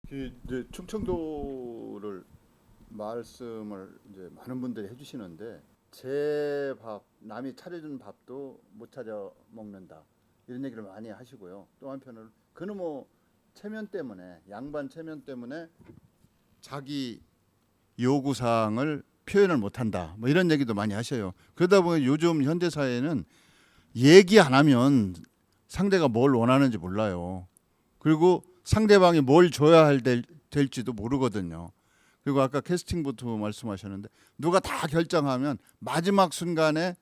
이제 충청도를 말씀을 이제 많은 분들이 해주시는데 제 밥, 남이 차려준 밥도 못 차려 먹는다 이런 얘기를 많이 하시고요. 또 한편으로 그는 뭐 체면 때문에 양반 체면 때문에 자기 요구 사항을 표현을 못한다 뭐 이런 얘기도 많이 하셔요. 그러다 보니 요즘 현대 사회는 얘기 안 하면 상대가 뭘 원하는지 몰라요. 그리고 상대방이 뭘 줘야 될지도 모르거든요. 그리고 아까 캐스팅부터 말씀하셨는데 누가 다 결정하면 마지막 순간에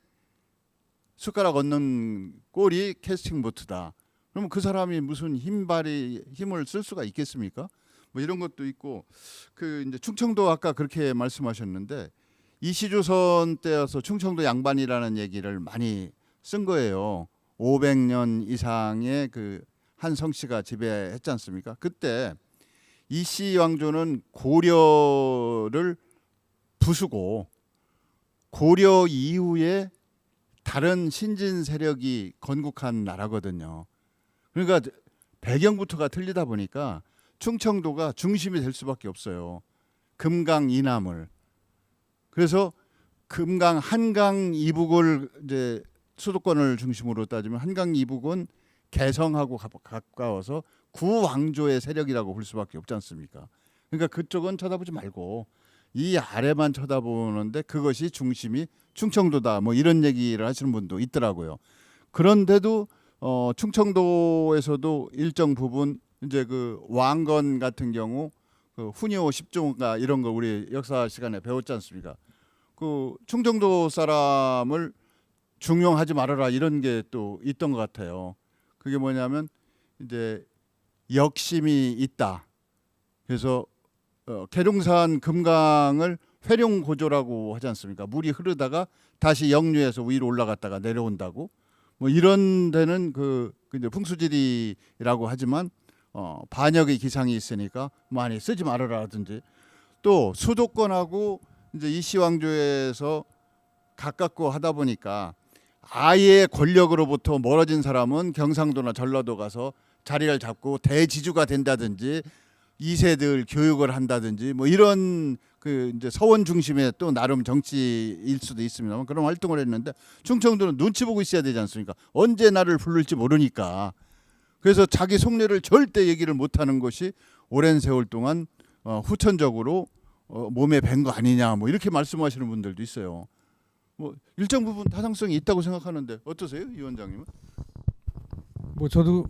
숟가락 얹는 꼴이 캐스팅 보트다. 그러면 그 사람이 무슨 힘을 쓸 수가 있겠습니까? 뭐 이런 것도 있고 그 이제 충청도 아까 그렇게 말씀하셨는데 이시조선 때여서 충청도 양반이라는 얘기를 많이 쓴 거예요. 500년 이상의 그 한 성씨가 지배했지 않습니까? 그때 이씨 왕조는 고려를 부수고 고려 이후에 다른 신진 세력이 건국한 나라거든요. 그러니까 배경부터가 틀리다 보니까 충청도가 중심이 될 수밖에 없어요. 금강 이남을. 그래서 금강 한강 이북을 이제 수도권을 중심으로 따지면 한강 이북은 개성하고 가까워서 구왕조의 세력이라고 볼 수밖에 없지 않습니까? 그러니까 그쪽은 쳐다보지 말고 이 아래만 쳐다보는데 그것이 중심이 충청도다 뭐 이런 얘기를 하시는 분도 있더라고요. 그런데도 충청도에서도 일정 부분 이제 그 왕건 같은 경우 그 훈요 십종가 이런 거 우리 역사 시간에 배웠지 않습니까? 그 충청도 사람을 중용하지 말아라 이런 게 또 있던 것 같아요. 그게 뭐냐면 이제 역심이 있다. 그래서 계룡산 금강을 회룡고조라고 하지 않습니까? 물이 흐르다가 다시 역류해서 위로 올라갔다가 내려온다고. 뭐 이런 데는 그 이제 풍수지리라고 하지만 반역의 기상이 있으니까 많이 쓰지 말아라든지 또 수도권하고 이제 이시왕조에서 가깝고 하다 보니까 아예 권력으로부터 멀어진 사람은 경상도나 전라도 가서 자리를 잡고 대지주가 된다든지 2세들 교육을 한다든지 뭐 이런 그 이제 서원 중심의 또 나름 정치일 수도 있습니다만 그런 활동을 했는데 충청도는 눈치 보고 있어야 되지 않습니까? 언제 나를 부를지 모르니까. 그래서 자기 속내를 절대 얘기를 못하는 것이 오랜 세월 동안 후천적으로 몸에 밴 거 아니냐 뭐 이렇게 말씀하시는 분들도 있어요. 뭐 일정 부분 타당성이 있다고 생각하는데 어떠세요, 이 원장님은? 뭐 저도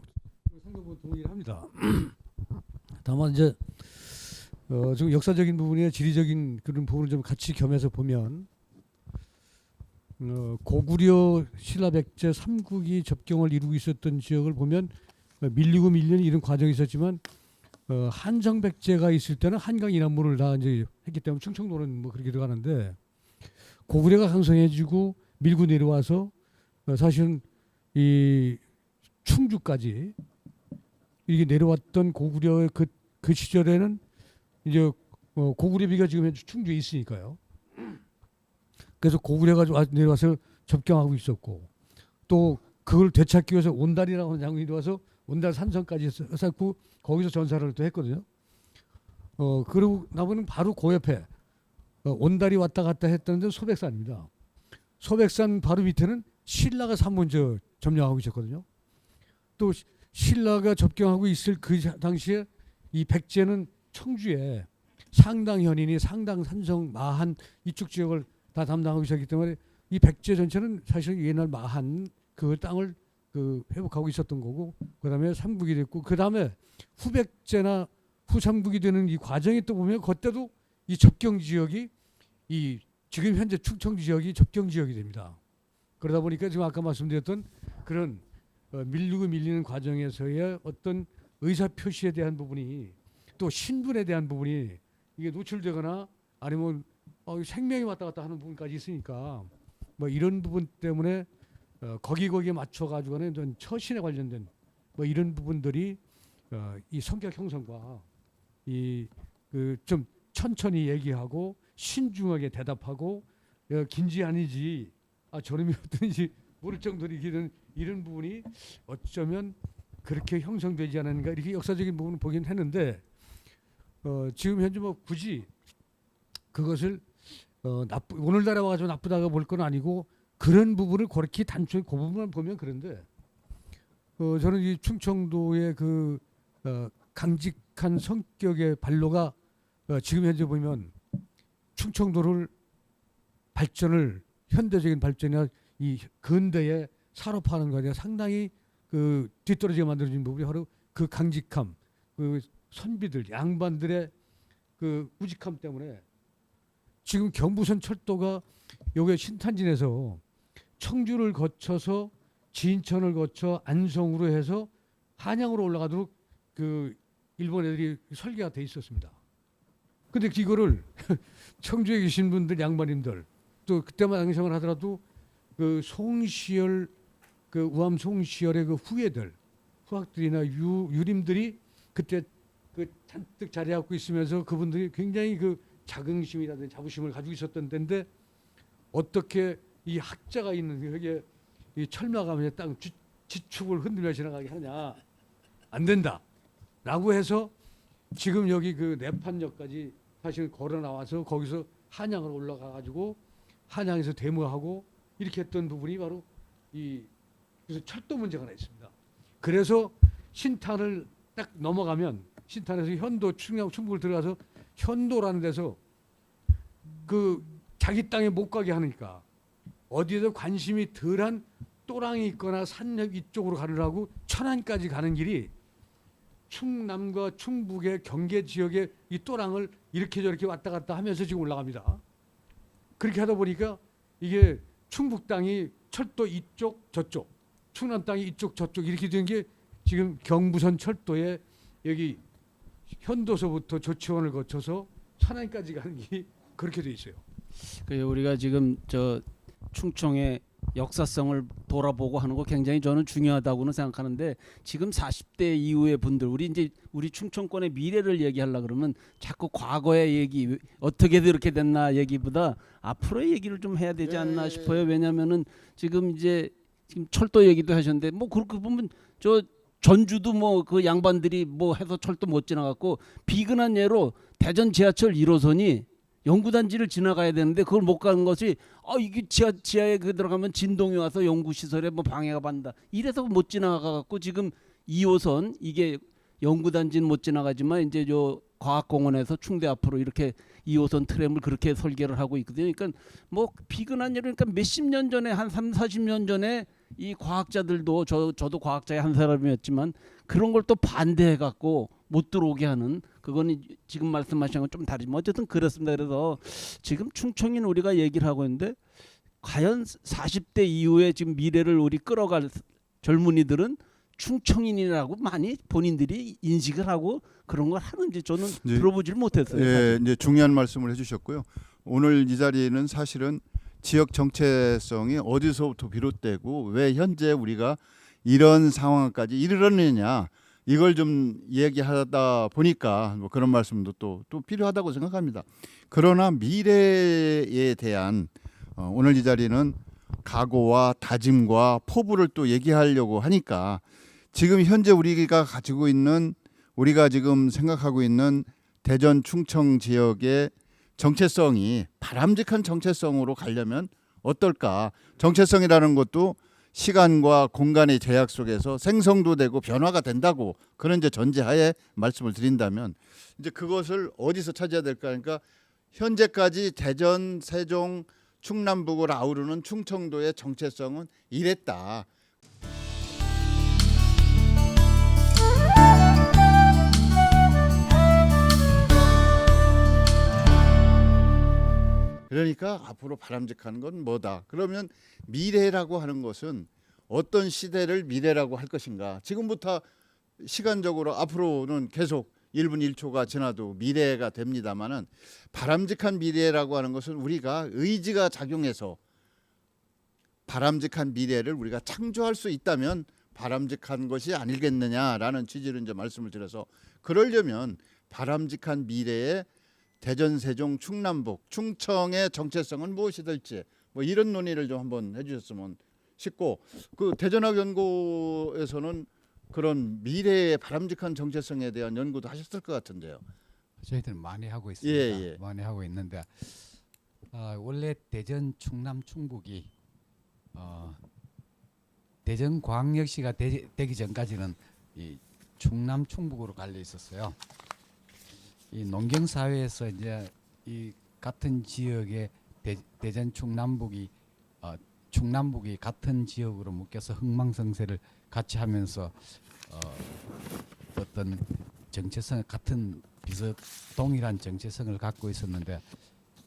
상당 부분 동의를 합니다. 다만 이제 좀 역사적인 부분이나 지리적인 그런 부분을 좀 같이 겸해서 보면 고구려 신라 백제 삼국이 접경을 이루고 있었던 지역을 보면 밀리고 밀리는 이런 과정이 있었지만 한정 백제가 있을 때는 한강 이남물을 다 이제 했기 때문에 충청도는 뭐 그렇게 들어가는데 고구려가 강성해지고 밀고 내려와서 사실은 이 충주까지 이게 내려왔던 고구려의 그 시절에는 이제 고구려비가 지금 현재 충주에 있으니까요. 그래서 고구려가 내려와서 접경하고 있었고 또 그걸 되찾기 위해서 온달이라고 하는 장군이 와서 온달 산성까지 쌓고 거기서 전사를 또 했거든요. 그리고 나머지는 바로 그 옆에 온달이 왔다 갔다 했던 데는 소백산입니다. 소백산 바로 밑에는 신라가 먼저 점령하고 있었거든요. 또 신라가 접경하고 있을 그 당시에 이 백제는 청주에 상당 현인이 상당 산성 마한 이쪽 지역을 다 담당하고 있었기 때문에 이 백제 전체는 사실 옛날 마한 그 땅을 그 회복하고 있었던 거고 그다음에 삼국이 됐고 그다음에 후백제나 후삼국이 되는 이 과정이 또 보면 그때도 이 접경 지역이 이 지금 현재 충청 지역이 접경 지역이 됩니다. 그러다 보니까 지금 아까 말씀드렸던 그런 밀리고 밀리는 과정에서의 어떤 의사 표시에 대한 부분이 또 신분에 대한 부분이 이게 노출되거나 아니면 생명이 왔다 갔다 하는 부분까지 있으니까 뭐 이런 부분 때문에 거기에 맞춰 가지고는 처신에 관련된 뭐 이런 부분들이 이 성격 형성과 이 그 좀 천천히 얘기하고 신중하게 대답하고 긴지 아니지 저놈이 어떤지 모를 정도로 이런 부분이 어쩌면 그렇게 형성되지 않았는가 이렇게 역사적인 부분을 보긴 했는데 지금 현재 뭐 굳이 그것을 오늘날에 와가지고 나쁘다고 볼 건 아니고 그런 부분을 그렇게 단순히 그 부분만 보면 그런데 저는 이 충청도의 그 강직한 성격의 발로가 지금 현재 보면 충청도를 발전을 현대적인 발전이나 이 근대의 산업화하는 거에 상당히 그 뒤떨어지게 만들어진 부분이 바로 그 강직함, 그 선비들, 양반들의 그 우직함 때문에 지금 경부선 철도가 여기 신탄진에서 청주를 거쳐서 진천을 거쳐 안성으로 해서 한양으로 올라가도록 그 일본 애들이 설계가 돼 있었습니다. 근데 이거를 청주에 계신 분들 양반님들 또 그때만 양성을 하더라도 그 송시열 그 우암 송시열의 그 후예들 후학들이나 유림들이 그때 그 잔뜩 자리하고 있으면서 그분들이 굉장히 그 자긍심이라든지 자부심을 가지고 있었던 때인데 어떻게 이 학자가 있는 여기에 이 철마가면에 땅 지축을 흔들며 지나가게 하느냐 안 된다라고 해서 지금 여기 그 내판역까지 사실 걸어 나와서 거기서 한양으로 올라가 가지고 한양에서 데모하고 이렇게 했던 부분이 바로 이 그래서 철도 문제가 하나 있습니다. 그래서 신탄을 딱 넘어가면 신탄에서 현도 충북을 들어가서 현도라는 데서 그 자기 땅에 못 가게 하니까 어디에도 관심이 덜한 또랑이 있거나 산역 이쪽으로 가려고 천안까지 가는 길이 충남과 충북의 경계 지역의 이 또랑을 이렇게 저렇게 왔다 갔다 하면서 지금 올라갑니다. 그렇게 하다 보니까 이게 충북 땅이 철도 이쪽 저쪽, 충남 땅이 이쪽 저쪽 이렇게 된 게 지금 경부선 철도에 여기 현도서부터 조치원을 거쳐서 천안까지 가는 길이 그렇게 돼 있어요. 그 우리가 지금 저 충청의 역사성을 돌아보고 하는 거 굉장히 저는 중요하다고는 생각하는데 지금 40대 이후의 분들 우리 충청권의 미래를 얘기하려 그러면 자꾸 과거의 얘기 어떻게 이렇게 됐나 얘기보다 앞으로의 얘기를 좀 해야 되지 않나 싶어요. 왜냐면은 지금 철도 얘기도 하셨는데 뭐 그렇게 보면 저 전주도 뭐 그 양반들이 뭐 해서 철도 못 지나갔고 비근한 예로 대전 지하철 1호선이 연구단지를 지나가야 되는데 그걸 못 가는 것이 이게 지하에 그 들어가면 진동이 와서 연구시설에 뭐 방해가 받는다 이래서 못 지나가갖고 지금 2호선 이게 연구단지는 못 지나가지만 이제 저 과학공원에서 충대 앞으로 이렇게 2호선 트램을 그렇게 설계를 하고 있거든요. 그러니까 뭐 비근한 예로 그러니까 몇십 년 전에 한 30-40년 전에 이 과학자들도 저도 과학자의 한 사람이었지만 그런 걸 또 반대해 갖고 못 들어오게 하는 그거는 지금 말씀하신 건 좀 다르지만 어쨌든 그렇습니다. 그래서 지금 충청인 우리가 얘기를 하고 있는데 과연 40대 이후에 지금 미래를 우리 끌어갈 젊은이들은 충청인이라고 많이 본인들이 인식을 하고 그런 걸 하는지 저는 들어보질 못했어요. 예, 이제 중요한 말씀을 해주셨고요. 오늘 이 자리는 사실은 지역 정체성이 어디서부터 비롯되고 왜 현재 우리가 이런 상황까지 이르렀느냐 이걸 좀 얘기하다 보니까 뭐 그런 말씀도 또 필요하다고 생각합니다. 그러나 미래에 대한 오늘 이 자리는 각오와 다짐과 포부를 또 얘기하려고 하니까 지금 현재 우리가 가지고 있는 우리가 지금 생각하고 있는 대전 충청 지역의 정체성이 바람직한 정체성으로 가려면 어떨까? 정체성이라는 것도 시간과 공간의 제약 속에서 생성도 되고 변화가 된다고 그런 이제 전제하에 말씀을 드린다면 이제 그것을 어디서 찾아야 될까? 그러니까 현재까지 대전, 세종, 충남북을 아우르는 충청도의 정체성은 이랬다. 그러니까 앞으로 바람직한 건 뭐다. 그러면 미래라고 하는 것은 어떤 시대를 미래라고 할 것인가. 지금부터 시간적으로 앞으로는 계속 1분 1초가 지나도 미래가 됩니다마는 바람직한 미래라고 하는 것은 우리가 의지가 작용해서 바람직한 미래를 우리가 창조할 수 있다면 바람직한 것이 아니겠느냐라는 취지로 이제 말씀을 드려서 그러려면 바람직한 미래에 대전, 세종, 충남북, 충청의 정체성은 무엇이 될지 뭐 이런 논의를 좀 한번 해주셨으면 싶고 그 대전학연구에서는 그런 미래의 바람직한 정체성에 대한 연구도 하셨을 것 같은데요. 저희들은 많이 하고 있습니다. 예. 많이 하고 있는데 원래 대전, 충남, 충북이 대전광역시가 되기 전까지는 이 충남, 충북으로 갈려 있었어요. 이 농경 사회에서 이제 이 같은 지역의 대전, 충남북이 같은 지역으로 묶여서 흥망성쇠를 같이 하면서 어떤 정체성 같은 동일한 정체성을 갖고 있었는데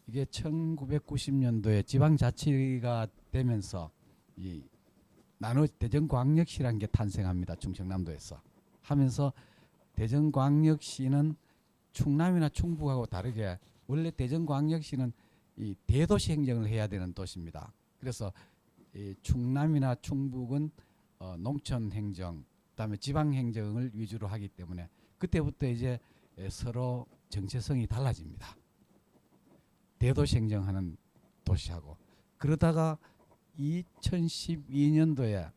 이게 1990년도에 지방자치가 되면서 이 대전광역시라는 게 탄생합니다. 충청남도에서 하면서 대전광역시는 충남이나 충북하고 다르게 원래 대전광역시는 이 대도시 행정을 해야 되는 도시입니다. 그래서 이 충남이나 충북은 농촌 행정, 그다음에 지방 행정을 위주로 하기 때문에 그때부터 이제 서로 정체성이 달라집니다. 대도시 행정하는 도시하고 그러다가 2012년도에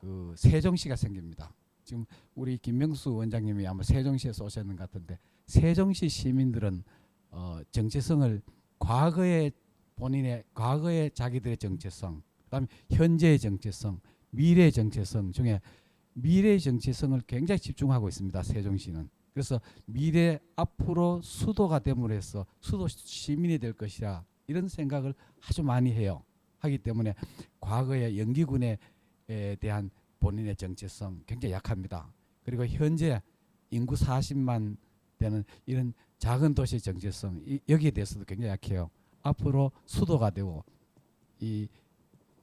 그 세종시가 생깁니다. 지금 우리 김명수 원장님이 아마 세종시에서 오셨는 것 같은데 세종시 시민들은 정체성을 과거의 자기들의 정체성, 그다음에 현재의 정체성, 미래의 정체성 중에 미래의 정체성을 굉장히 집중하고 있습니다. 세종시는. 그래서 미래 앞으로 수도가 됨으로 해서 수도 시민이 될 것이라 이런 생각을 아주 많이 해요. 하기 때문에 과거의 연기군에 대한 본인의 정체성 굉장히 약합니다. 그리고 현재 인구 40만 되는 이런 작은 도시의 정체성 여기에 대해서도 굉장히 약해요. 앞으로 수도가 되고 이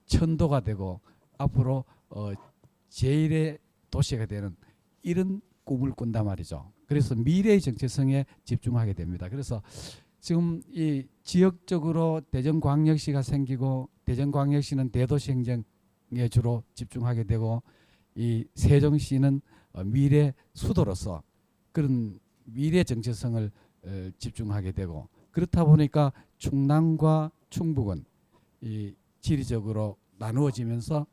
천도가 되고 앞으로 제1의 도시가 되는 이런 꿈을 꾼단 말이죠. 그래서 미래의 정체성에 집중하게 됩니다. 그래서 지금 이 지역적으로 대전광역시가 생기고 대전광역시는 대도시 행정에 주로 집중하게 되고 이 세종시는 미래 수도로서 그런 미래 정체성을 집중하게 되고 그렇다 보니까 충남과 충북은 이 지리적으로 나누어지면서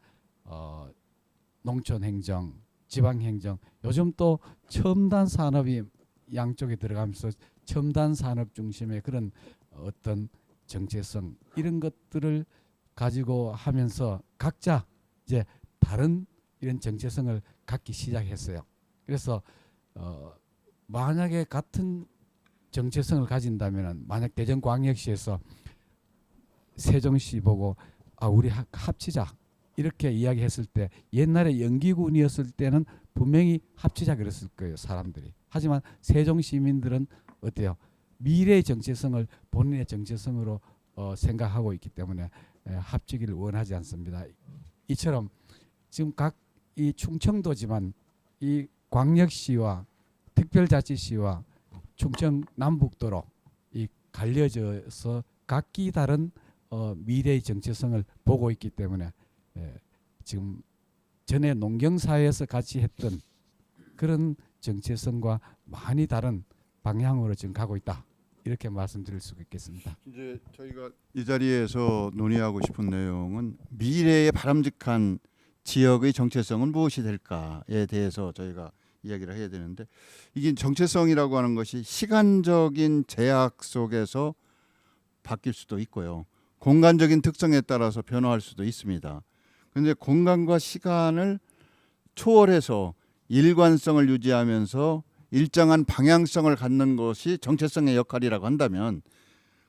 농촌 행정, 지방 행정, 요즘 또 첨단 산업이 양쪽에 들어가면서 첨단 산업 중심의 그런 어떤 정체성 이런 것들을 가지고 하면서 각자 이제 다른 이런 정체성을 갖기 시작했어요. 그래서 만약에 같은 정체성을 가진다면은 만약 대전광역시에서 세종시 보고 우리 합치자 이렇게 이야기했을 때 옛날에 연기군이었을 때는 분명히 합치자 그랬을 거예요. 사람들이. 하지만 세종 시민들은 어때요? 미래의 정체성을 본인의 정체성으로 생각하고 있기 때문에 합치기를 원하지 않습니다. 이처럼 지금 각 이 충청도지만 이 광역시와 특별자치시와 충청 남북도로 이 갈려져서 각기 다른 미래의 정체성을 보고 있기 때문에 지금 전에 농경사회에서 같이 했던 그런 정체성과 많이 다른 방향으로 지금 가고 있다. 이렇게 말씀드릴 수 있겠습니다. 이제 저희가 이 자리에서 논의하고 싶은 내용은 미래의 바람직한 지역의 정체성은 무엇이 될까에 대해서 저희가 이야기를 해야 되는데 이게 정체성이라고 하는 것이 시간적인 제약 속에서 바뀔 수도 있고요. 공간적인 특성에 따라서 변화할 수도 있습니다. 그런데 공간과 시간을 초월해서 일관성을 유지하면서 일정한 방향성을 갖는 것이 정체성의 역할이라고 한다면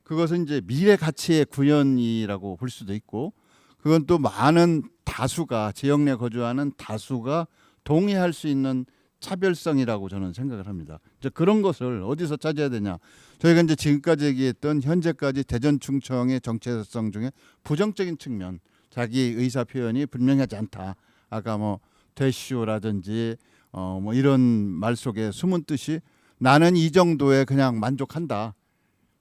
그것은 이제 미래 가치의 구현이라고 볼 수도 있고 그건 또 많은 다수가 지역 내 거주하는 다수가 동의할 수 있는 차별성이라고 저는 생각을 합니다. 이제 그런 것을 어디서 찾아야 되냐? 저희가 이제 지금까지 얘기했던 현재까지 대전 충청의 정체성 중에 부정적인 측면, 자기 의사 표현이 분명하지 않다. 아까 뭐 대쇼라든지 뭐 이런 말 속에 숨은 뜻이 나는 이 정도에 그냥 만족한다.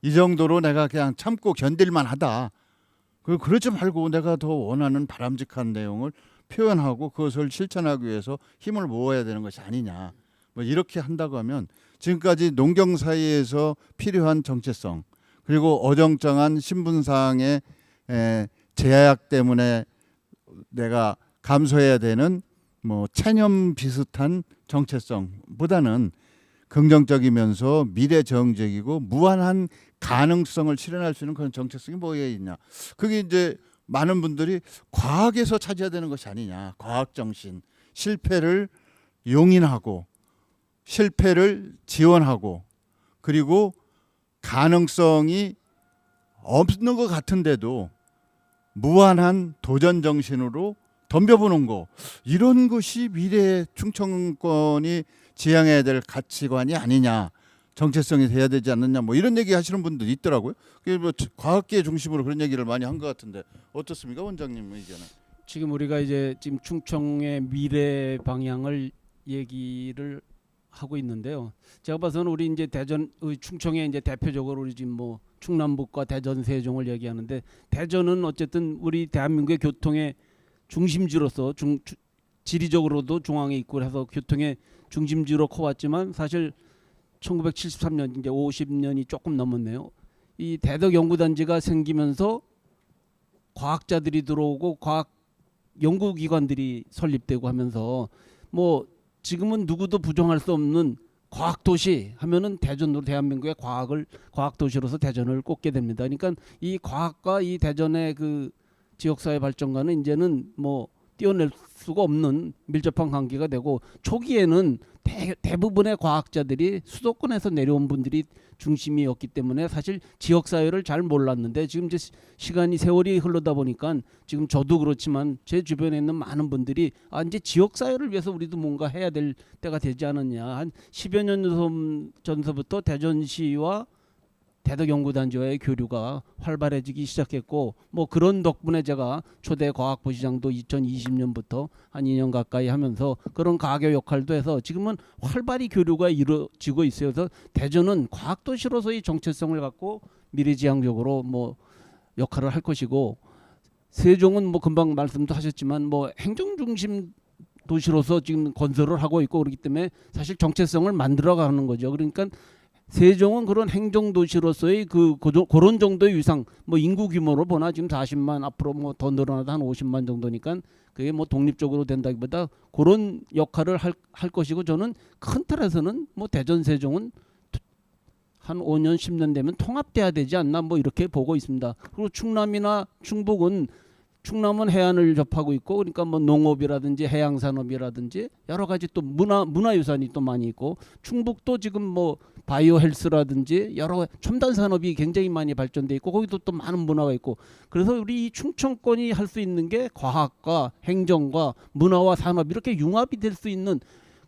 이 정도로 내가 그냥 참고 견딜만 하다. 그러지 말고 내가 더 원하는 바람직한 내용을 표현하고 그것을 실천하기 위해서 힘을 모아야 되는 것이 아니냐. 뭐 이렇게 한다고 하면 지금까지 농경 사회에서 필요한 정체성 그리고 어정쩡한 신분상의 제약 때문에 내가 감수해야 되는 뭐 체념 비슷한 정체성보다는 긍정적이면서 미래지향적이고 무한한 가능성을 실현할 수 있는 그런 정책성이 뭐가 있냐. 그게 이제 많은 분들이 과학에서 찾아야 되는 것이 아니냐. 과학 정신, 실패를 용인하고 실패를 지원하고 그리고 가능성이 없는 것 같은데도 무한한 도전 정신으로 덤벼보는 거, 이런 것이 미래의 충청권이 지향해야 될 가치관이 아니냐, 정체성이 돼야 되지 않느냐, 뭐 이런 얘기 하시는 분들 있더라고요. 그게 뭐 과학계 중심으로 그런 얘기를 많이 한 것 같은데 어떻습니까, 원장님 의견은? 지금 우리가 이제 지금 충청의 미래 방향을 얘기를 하고 있는데요. 제가 봐서는 우리 이제 대전 충청에 이제 대표적으로 우리 지금 뭐 충남북과 대전 세종을 얘기하는데, 대전은 어쨌든 우리 대한민국의 교통의 중심지로서 지리적으로도 중앙에 있고 해서 교통의 중심지로 커왔지만 사실 1973년 이제 50년이 조금 넘었네요. 이 대덕 연구단지가 생기면서 과학자들이 들어오고 과학 연구기관들이 설립되고 하면서 뭐 지금은 누구도 부정할 수 없는 과학도시 하면은 대전으로 대한민국의 과학도시로서 대전을 꼽게 됩니다. 그러니까 이 과학과 이 대전의 그 지역사회 발전과는 이제는 뭐 떼어낼 수가 없는 밀접한 관계가 되고, 초기에는 대부분의 과학자들이 수도권에서 내려온 분들이 중심이었기 때문에 사실 지역사회를 잘 몰랐는데, 지금 이제 시간이 세월이 흐르다 보니까 지금 저도 그렇지만 제 주변에 있는 많은 분들이 이제 지역사회를 위해서 우리도 뭔가 해야 될 때가 되지 않았냐. 한 10여 년 전서부터 대전시와 대덕연구단지와의 교류가 활발해지기 시작했고, 뭐 그런 덕분에 제가 초대 과학부시장도 2020년부터 한 2년 가까이 하면서 그런 가교 역할도 해서 지금은 활발히 교류가 이루어지고 있어요. 그래서 대전은 과학도시로서의 정체성을 갖고 미래지향적으로 뭐 역할을 할 것이고, 세종은 뭐 금방 말씀도 하셨지만 뭐 행정중심 도시로서 지금 건설을 하고 있고 그렇기 때문에 사실 정체성을 만들어가는 거죠. 그러니까 세종은 그런 행정도시로서의 그런 정도의 위상, 뭐 인구 규모로 보나 지금 40만, 앞으로 뭐 더 늘어나도 한 50만 정도니까 그게 뭐 독립적으로 된다기보다 그런 역할을 할 것이고, 저는 큰 틀에서는 뭐 대전 세종은 한 5년 10년 되면 통합돼야 되지 않나 뭐 이렇게 보고 있습니다. 그리고 충남이나 충북은 해안을 접하고 있고, 그러니까 뭐 농업이라든지 해양산업이라든지 여러 가지 또 문화유산이 또 많이 있고, 충북도 지금 뭐 바이오 헬스라든지 여러 첨단 산업이 굉장히 많이 발전돼 있고, 거기도 또 많은 문화가 있고, 그래서 우리 이 충청권이 할 수 있는 게 과학과 행정과 문화와 산업 이렇게 융합이 될 수 있는,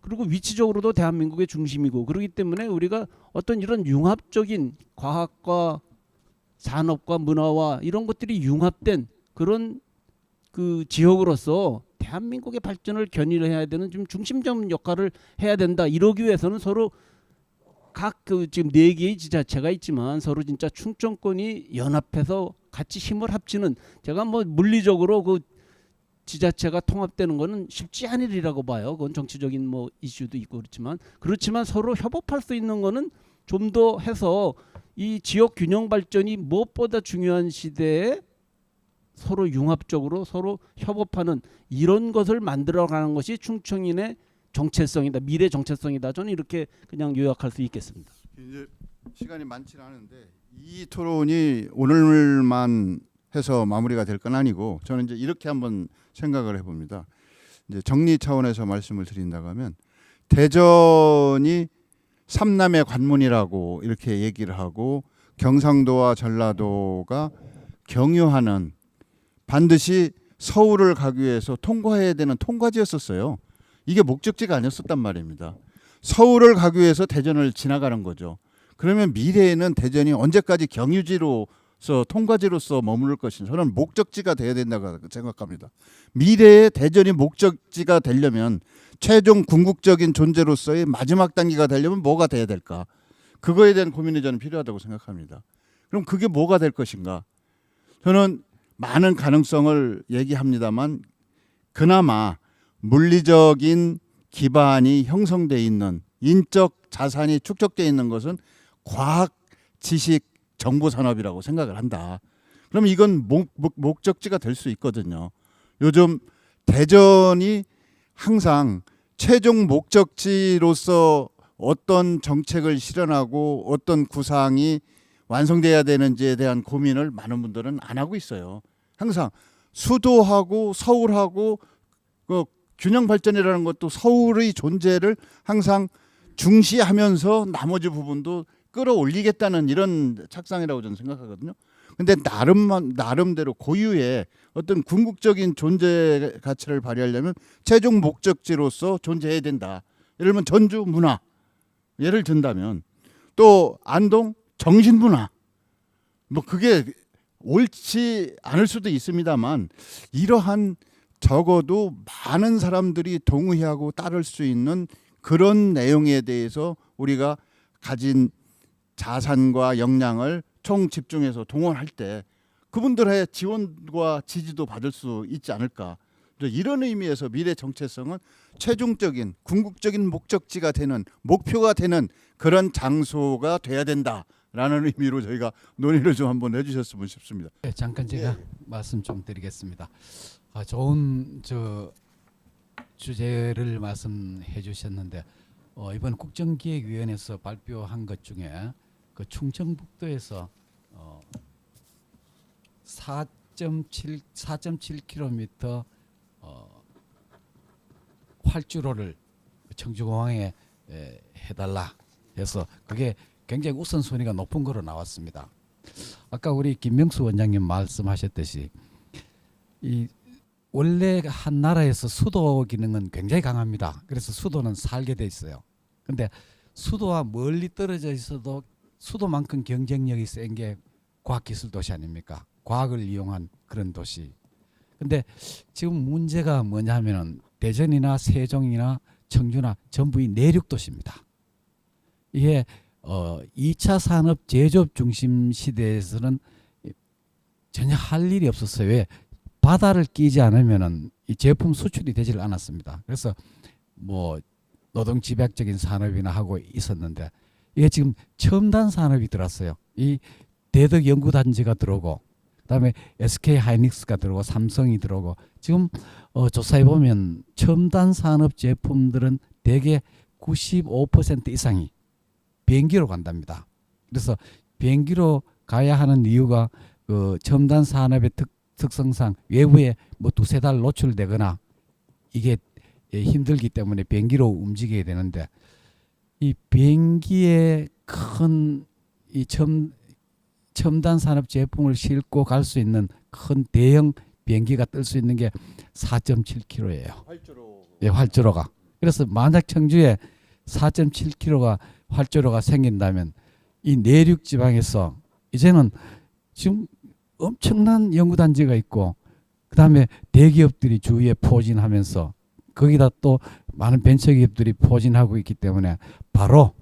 그리고 위치적으로도 대한민국의 중심이고, 그렇기 때문에 우리가 어떤 이런 융합적인 과학과 산업과 문화와 이런 것들이 융합된 그런 그 지역으로서 대한민국의 발전을 견인해야 되는 좀 중심적 역할을 해야 된다. 이러기 위해서는 서로 각 그 지금 4개의 지자체가 있지만 서로 진짜 충청권이 연합해서 같이 힘을 합치는, 제가 뭐 물리적으로 그 지자체가 통합되는 거는 쉽지 않은 일이라고 봐요. 그건 정치적인 뭐 이슈도 있고 그렇지만 서로 협업할 수 있는 거는 좀 더 해서 이 지역 균형 발전이 무엇보다 중요한 시대에 서로 융합적으로 서로 협업하는 이런 것을 만들어가는 것이 충청인의 정체성이다, 미래 정체성이다. 저는 이렇게 그냥 요약할 수 있겠습니다. 이제 시간이 많지는 않은데 이 토론이 오늘만 해서 마무리가 될 건 아니고, 저는 이제 이렇게 한번 생각을 해봅니다. 이제 정리 차원에서 말씀을 드린다고 하면, 대전이 삼남의 관문이라고 이렇게 얘기를 하고, 경상도와 전라도가 경유하는, 반드시 서울을 가기 위해서 통과해야 되는 통과지였었어요. 이게 목적지가 아니었었단 말입니다. 서울을 가기 위해서 대전을 지나가는 거죠. 그러면 미래에는 대전이 언제까지 경유지로서 통과지로서 머무를 것인지, 저는 목적지가 돼야 된다고 생각합니다. 미래에 대전이 목적지가 되려면, 최종 궁극적인 존재로서의 마지막 단계가 되려면 뭐가 돼야 될까? 그거에 대한 고민이 저는 필요하다고 생각합니다. 그럼 그게 뭐가 될 것인가? 저는 많은 가능성을 얘기합니다만, 그나마 물리적인 기반이 형성돼 있는, 인적 자산이 축적돼 있는 것은 과학, 지식, 정보 산업이라고 생각을 한다. 그럼 이건 목적지가 될 수 있거든요. 요즘 대전이 항상 최종 목적지로서 어떤 정책을 실현하고 어떤 구상이 완성돼야 되는지에 대한 고민을 많은 분들은 안 하고 있어요. 항상 수도하고 서울하고 그 균형 발전이라는 것도 서울의 존재를 항상 중시하면서 나머지 부분도 끌어올리겠다는 이런 착상이라고 저는 생각하거든요. 근데 나름대로 고유의 어떤 궁극적인 존재 가치를 발휘하려면 최종 목적지로서 존재해야 된다. 예를 들면 전주 문화, 예를 든다면 또 안동 정신문화, 뭐 그게 옳지 않을 수도 있습니다만 이러한 적어도 많은 사람들이 동의하고 따를 수 있는 그런 내용에 대해서 우리가 가진 자산과 역량을 총 집중해서 동원할 때 그분들의 지원과 지지도 받을 수 있지 않을까. 이런 의미에서 미래 정체성은 최종적인 궁극적인 목적지가 되는 목표가 되는 그런 장소가 돼야 된다라는 의미로 저희가 논의를 좀 한번 해주셨으면 싶습니다. 네, 잠깐 제가 말씀 좀 드리겠습니다. 좋은 주제를 말씀해 주셨는데 이번 국정기획위원회에서 발표한 것 중에 그 충청북도에서 4.7km 활주로를 청주공항에 해달라 해서 그게 굉장히 우선순위가 높은 거로 나왔습니다. 아까 우리 김명수 원장님 말씀하셨듯이 이 원래 한 나라에서 수도 기능은 굉장히 강합니다. 그래서 수도는 살게 돼 있어요. 근데 수도와 멀리 떨어져 있어도 수도만큼 경쟁력이 센 게 과학기술 도시 아닙니까? 과학을 이용한 그런 도시. 근데 지금 문제가 뭐냐면은 대전이나 세종이나 청주나 전부 이 내륙 도시입니다. 이게 2차 산업 제조업 중심 시대에서는 전혀 할 일이 없었어요. 왜? 바다를 끼지 않으면은 이 제품 수출이 되질 않았습니다. 그래서 뭐 노동 집약적인 산업이나 하고 있었는데 이게 지금 첨단 산업이 들어왔어요. 이 대덕 연구단지가 들어오고 그다음에 SK 하이닉스가 들어오고 삼성이 들어오고 지금 조사해 보면 첨단 산업 제품들은 대개 95% 이상이 비행기로 간답니다. 그래서 비행기로 가야 하는 이유가 그 첨단 산업의 특성상 외부에 뭐 2-3달 노출되거나 이게 힘들기 때문에 비행기로 움직여야 되는데 이 비행기에 큰 이 첨단 산업 제품을 싣고 갈 수 있는 큰 대형 비행기가 뜰 수 있는 게 4.7km예요. 활주로가. 그래서 만약 청주에 4.7km가 활주로가 생긴다면 이 내륙 지방에서 이제는 지금 엄청난 연구단지가 있고 그다음에 대기업들이 주위에 포진하면서 거기다 또 많은 벤처기업들이 포진하고 있기 때문에 바로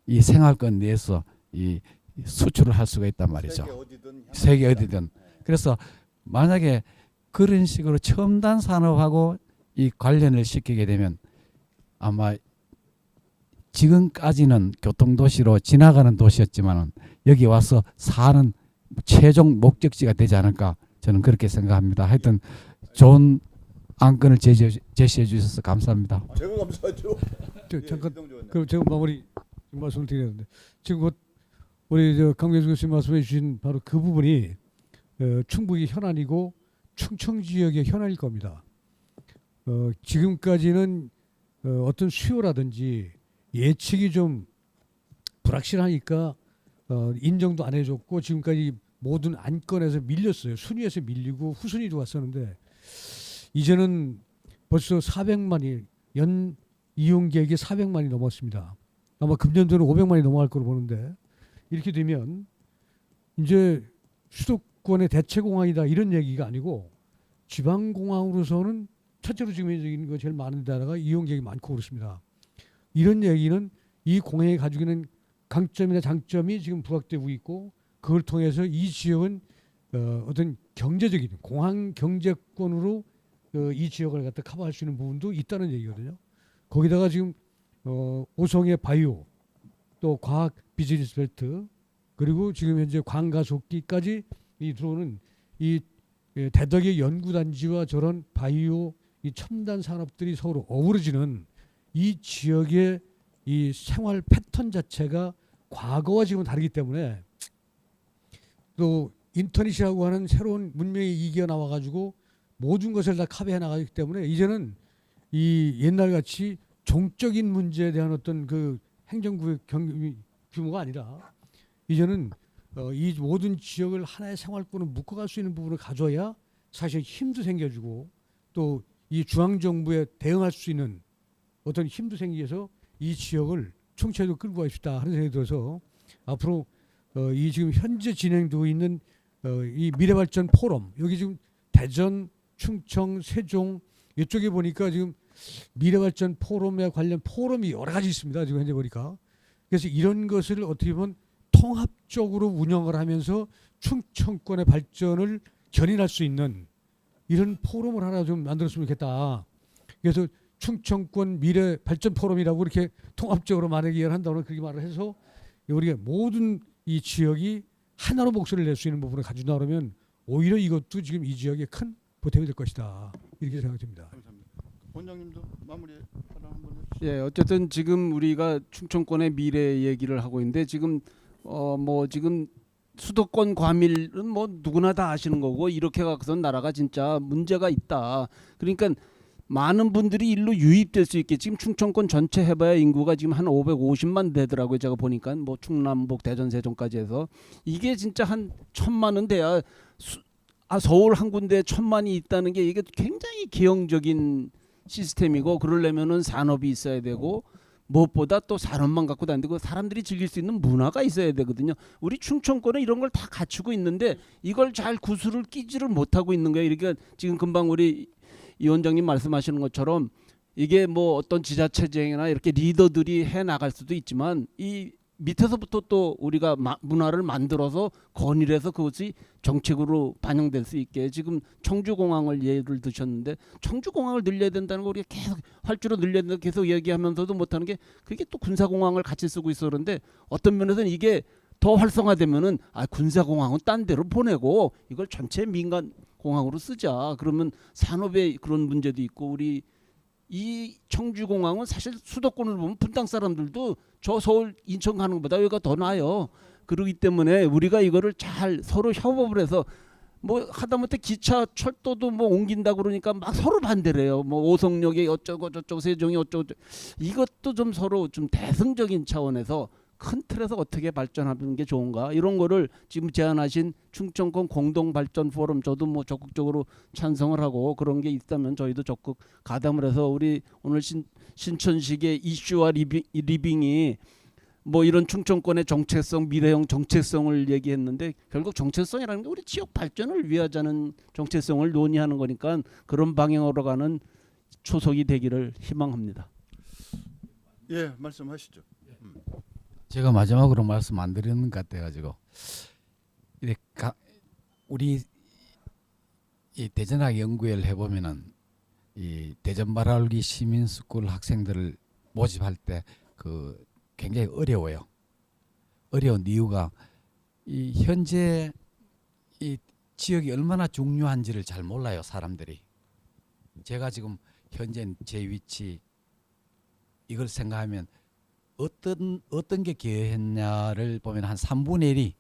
이 생활권 내에서 이 수출을 할 수가 있단 말이죠. 세계 어디든. 그래서 만약에 그런 식으로 첨단 산업하고 이 관련을 시키게 되면 아마 지금까지는 교통도시로 지나가는 도시였지만은 여기 와서 사는 최종 목적지가 되지 않을까 저는 그렇게 생각합니다. 하여튼 좋은 안건을 제시해 주셔서 감사합니다. 제가 감사하죠. 잠깐 그럼 제가 마무리 말씀을 드리는데 지금 곧 우리 강명수 교수님 말씀해 주신 바로 그 부분이 충북이 현안이고 충청 지역의 현안일 겁니다. 지금까지는 어떤 수요라든지 예측이 좀 불확실하니까 인정도 안 해줬고 지금까지 모든 안건에서 밀렸어요. 순위에서 밀리고 후순위도 왔었는데 이제는 벌써 400만이 연 이용객이 400만이 넘었습니다. 아마 금년도는 500만이 넘어갈 거로 보는데 이렇게 되면 이제 수도권의 대체공항이다 이런 얘기가 아니고 지방공항으로서는 첫째로 지금 있는 거 제일 많은 데다가 이용객이 많고 그렇습니다. 이런 얘기는 이 공항이 가지고 있는 강점이나 장점이 지금 부각되고 있고 그걸 통해서 이 지역은 어떤 경제적인 공항 경제권으로 이 지역을 갖다 커버할 수 있는 부분도 있다는 얘기거든요. 거기다가 지금 오송의 바이오 또 과학 비즈니스 벨트 그리고 지금 현재 광가속기까지 이 들어오는 이 대덕의 연구단지와 저런 바이오 이 첨단 산업들이 서로 어우러지는 이 지역의 이 생활 패턴 자체가 과거와 지금 다르기 때문에 또 인터넷이라고 하는 새로운 문명이 이겨 나와가지고 모든 것을 다 카피해 나가기 때문에 이제는 이 옛날같이 종적인 문제에 대한 어떤 그 행정구역 규모가 아니라 이제는 이 모든 지역을 하나의 생활권으로 묶어갈 수 있는 부분을 가져야 사실 힘도 생겨주고 또 이 중앙정부에 대응할 수 있는 어떤 힘도 생겨서 이 지역을 총체적으로 끌고 갈 수 있다 하는 생각이 들어서 앞으로 이 지금 현재 진행되고 있는 이 미래발전 포럼 여기 지금 대전, 충청, 세종 이쪽에 보니까 지금 미래발전 포럼에 관련 포럼이 여러 가지 있습니다. 지금 현재 보니까 그래서 이런 것을 어떻게 보면 통합적으로 운영을 하면서 충청권의 발전을 견인할 수 있는 이런 포럼을 하나 좀 만들었으면 좋겠다. 그래서 충청권 미래 발전 포럼이라고 이렇게 통합적으로 만약에 이해를 한다면 그렇게 말을 해서 우리가 모든 이 지역이 하나로 목소리를 낼 수 있는 부분을 가진다 그러면 오히려 이것도 지금 이 지역에 큰 보탬이 될 것이다. 이렇게 생각됩니다. 감사합니다. 원장님도 마무리 발언 한번 해주시죠. 예, 어쨌든 지금 우리가 충청권의 미래 얘기를 하고 있는데 지금 뭐 지금 수도권 과밀은 뭐 누구나 다 아시는 거고 이렇게 가서는 나라가 진짜 문제가 있다. 그러니까 많은 분들이 일로 유입될 수 있게 지금 충청권 전체 해봐야 인구가 지금 한 550만 되더라고요. 제가 보니까 뭐 충남북 대전 세종까지 해서 이게 진짜 한 1,000만은 돼야 서울 한 군데에 1,000만이 있다는 게 이게 굉장히 기형적인 시스템이고 그러려면은 산업이 있어야 되고 무엇보다 또 산업만 갖고 다니고 사람들이 즐길 수 있는 문화가 있어야 되거든요. 우리 충청권은 이런 걸 다 갖추고 있는데 이걸 잘 구슬을 끼지를 못하고 있는 거예요. 그러니까 지금 금방 우리 이 원장님 말씀하시는 것처럼 이게 뭐 어떤 지자체장이나 이렇게 리더들이 해 나갈 수도 있지만 이 밑에서부터 또 우리가 문화를 만들어서 건의해서 그것이 정책으로 반영될 수 있게 지금 청주공항을 예를 드셨는데 청주공항을 늘려야 된다는 거 우리가 계속 활주로 늘려야 된다 계속 얘기하면서도 못하는 게 그게 또 군사공항을 같이 쓰고 있어 그런데 어떤 면에서는 이게 더 활성화되면은 군사공항은 딴 데로 보내고 이걸 전체 민간 공항으로 쓰자. 그러면 산업에 그런 문제도 있고 우리 이 청주공항은 사실 수도권을 보면 분당 사람들도 저 서울 인천 가는 것보다 여기가 더 나아요. 그렇기 때문에 우리가 이거를 잘 서로 협업을 해서 뭐 하다못해 기차 철도도 뭐 옮긴다 그러니까 막 서로 반대를 해요. 뭐 오송역에 어쩌고 저쩌고 세종이 어쩌고 이것도 좀 서로 좀 대승적인 차원에서 큰 틀에서 어떻게 발전하는 게 좋은가 이런 거를 지금 제안하신 충청권 공동발전 포럼 저도 뭐 적극적으로 찬성을 하고 그런 게 있다면 저희도 적극 가담을 해서 우리 오늘 신천식의 이슈와 리빙이 뭐 이런 충청권의 정체성 미래형 정체성을 얘기했는데 결국 정체성이라는 게 우리 지역 발전을 위하자는 정체성을 논의하는 거니까 그런 방향으로 가는 초석이 되기를 희망합니다. 예, 말씀하시죠. 제가 마지막으로 말씀 안 드리는 것 같아가지고 우리 이 대전학 연구회를 해보면은 이 대전 바라울기 시민스쿨 학생들을 모집할 때 그 굉장히 어려워요. 어려운 이유가 이 현재 이 지역이 얼마나 중요한지를 잘 몰라요 사람들이. 제가 지금 현재 제 위치 이걸 생각하면 어떤 게 기여했냐를 보면 한 3분의 1이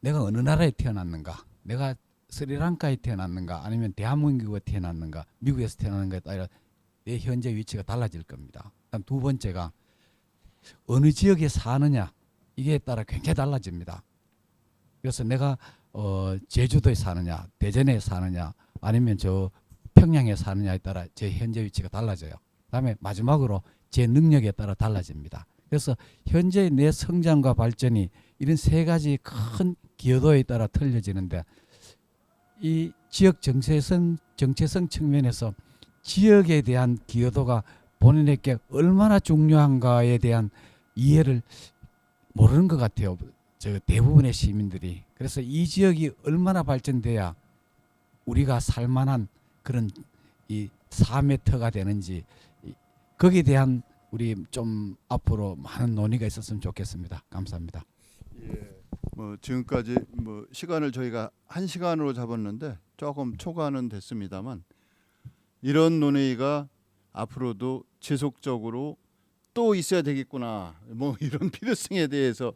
내가 어느 나라에 태어났는가, 내가 스리랑카에 태어났는가, 아니면 대한민국에 태어났는가, 미국에서 태어났는가에 따라 내 현재 위치가 달라질 겁니다. 그다음 두 번째가 어느 지역에 사느냐 이게 따라 굉장히 달라집니다. 그래서 내가 제주도에 사느냐, 대전에 사느냐, 아니면 저 평양에 사느냐에 따라 제 현재 위치가 달라져요. 그다음에 마지막으로 제 능력에 따라 달라집니다. 그래서 현재 내 성장과 발전이 이런 세 가지 큰 기여도에 따라 틀려지는데 이 지역 정체성 측면에서 지역에 대한 기여도가 본인에게 얼마나 중요한가에 대한 이해를 모르는 것 같아요. 저 대부분의 시민들이. 그래서 이 지역이 얼마나 발전돼야 우리가 살만한 그런 이 삶의 터가 되는지 거기에 대한 우리 좀 앞으로 많은 논의가 있었으면 좋겠습니다. 감사합니다. 예. 뭐 지금까지 뭐 시간을 저희가 1시간으로 잡았는데 조금 초과는 됐습니다만 이런 논의가 앞으로도 지속적으로 또 있어야 되겠구나. 뭐 이런 필요성에 대해서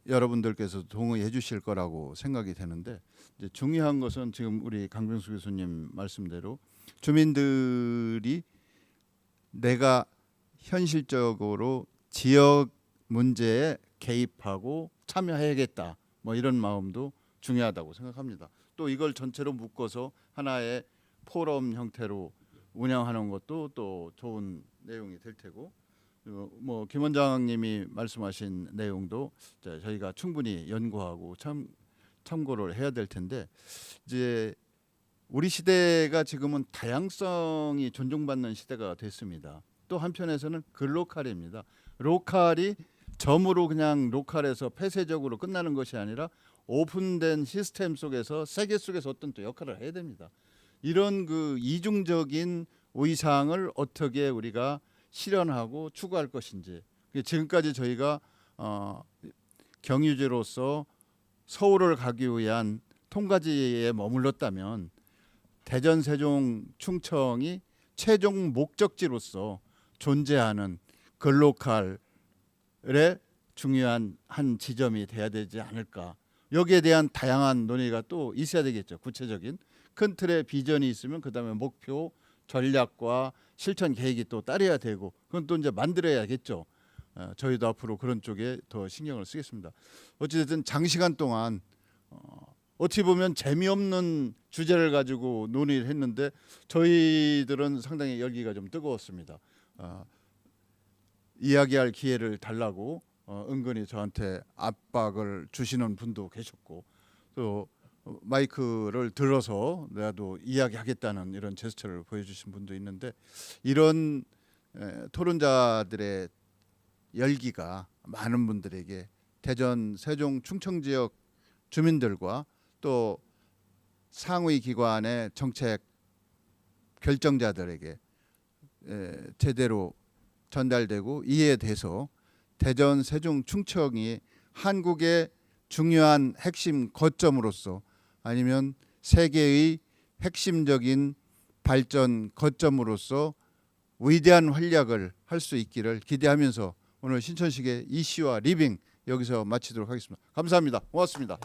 여러분들께서 동의해 주실 거라고 생각이 되는데, 이제 중요한 것은 지금 우리 강병수 교수님 말씀대로 주민들이 내가 현실적으로 지역 문제에 개입하고 참여해야겠다, 뭐 이런 마음도 중요하다고 생각합니다. 또 이걸 전체로 묶어서 하나의 포럼 형태로 운영하는 것도 또 좋은 내용이 될 테고, 뭐 김 원장님이 말씀하신 내용도 저희가 충분히 연구하고 참고를 해야 될 텐데, 이제 우리 시대가 지금은 다양성이 존중받는 시대가 됐습니다. 또 한편에서는 글로컬입니다. 로컬이 점으로 그냥 로컬에서 폐쇄적으로 끝나는 것이 아니라 오픈된 시스템 속에서 세계 속에서 어떤 또 역할을 해야 됩니다. 이런 그 이중적인 의상을 어떻게 우리가 실현하고 추구할 것인지, 지금까지 저희가 경유지로서 서울을 가기 위한 통과지에 머물렀다면 대전, 세종, 충청이 최종 목적지로서 존재하는 글로컬의 중요한 한 지점이 돼야 되지 않을까. 여기에 대한 다양한 논의가 또 있어야 되겠죠. 구체적인 큰 틀의 비전이 있으면 그다음에 목표, 전략과 실천 계획이 또 따라야 되고, 그건 또 이제 만들어야겠죠. 저희도 앞으로 그런 쪽에 더 신경을 쓰겠습니다. 어찌됐든 장시간 동안 어떻게 보면 재미없는 주제를 가지고 논의를 했는데 저희들은 상당히 열기가 좀 뜨거웠습니다. 이야기할 기회를 달라고 은근히 저한테 압박을 주시는 분도 계셨고, 또 마이크를 들어서 나도 이야기하겠다는 이런 제스처를 보여주신 분도 있는데, 이런 토론자들의 열기가 많은 분들에게, 대전, 세종, 충청 지역 주민들과 또 상위 기관의 정책 결정자들에게 제대로 전달되고 이해돼서 대전, 세종, 충청이 한국의 중요한 핵심 거점으로서, 아니면 세계의 핵심적인 발전 거점으로서 위대한 활약을 할 수 있기를 기대하면서 오늘 신천식의 이슈와 리빙 여기서 마치도록 하겠습니다. 감사합니다. 고맙습니다.